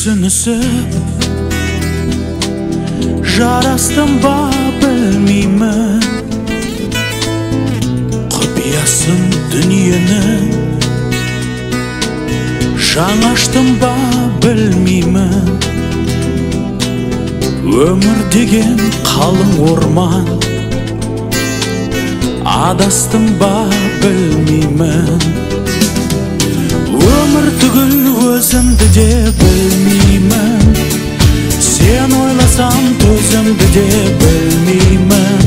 Түсінісіп жарастым ба білмеймін, құпиясын дүниенің жаңаштым ба білмеймін. Өмір деген қалың орман, адастым ба білмеймін. Өмір түгіл өзімді де білмеймін, сен ойласам төзімді де білмеймін.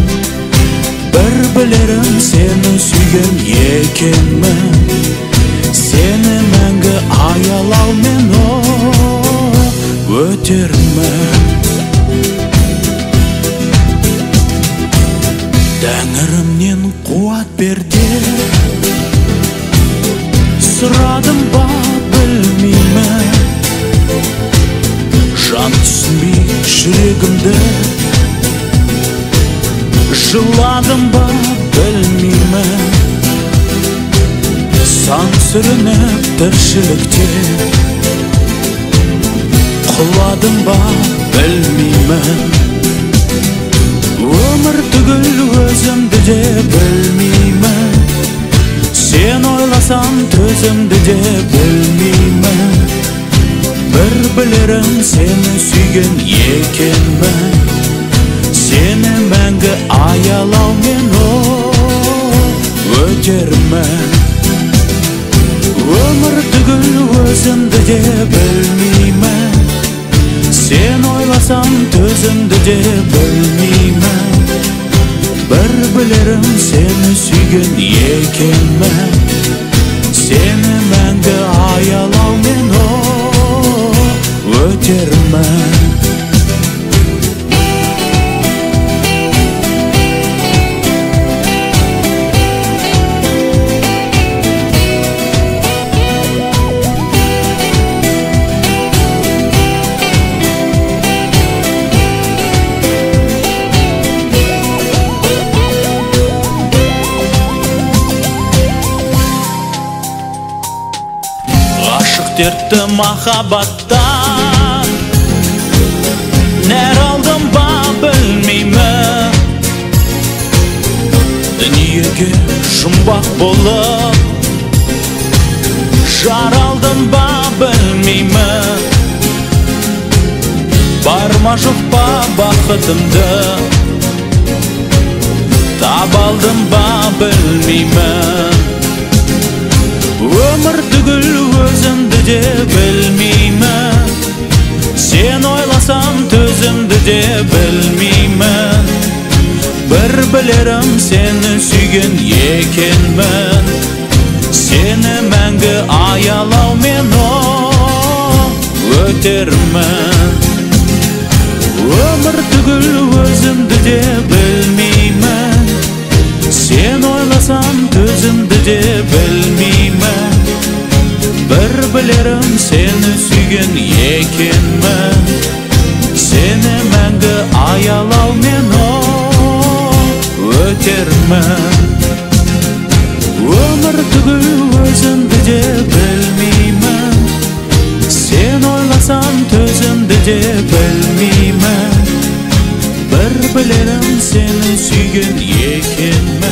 Бір білерім сені сүйген екенмін, сені мәңгі аялаумен өтермін. Тәңірімнен қуат бер деп сұрадым ба білмеймін. Жан түсінбей жүрегімді жыладым ба білмеймін. Сан сүрініп тіршілікте құладым ба білмеймін. Өмір түгіл өзімді де білмеймін, сен ойласам төзімді де білмеймін. Бір білерім сені сүйген екенмін, сені мәңгі аялаумен өтермін. Өмір түгіл өзімді де білмеймін, сен ойласам төзімді де білмеймін. Бір білерім сені сүйген екенмін, сені мәңгі аялаумен өтермін. Дертті махаббаттан нәр алдым ба білмеймін. Дүниеге жұмбақ болып жаралдым ба білмеймін. Бар ма жоқ па бақытымды таба алдым ба білмеймін. Өмір түгіл өзімді де білмеймін, сен ойласам төзімді де білмеймін. Бір білерім сені сүйген екенмін, сені мәңгі аялаумен өтермін. Өмір түгіл өзімді де білмеймін, сен ойласам төзімді де білмеймін. Бір білерім сені сүйген екенмін, сені мәңгі аялаумен өтермін. Өмір түгіл өзімді де білмеймін, сен ойласам төзімді де білмеймін. Бір білерім сені сүйген екенмін,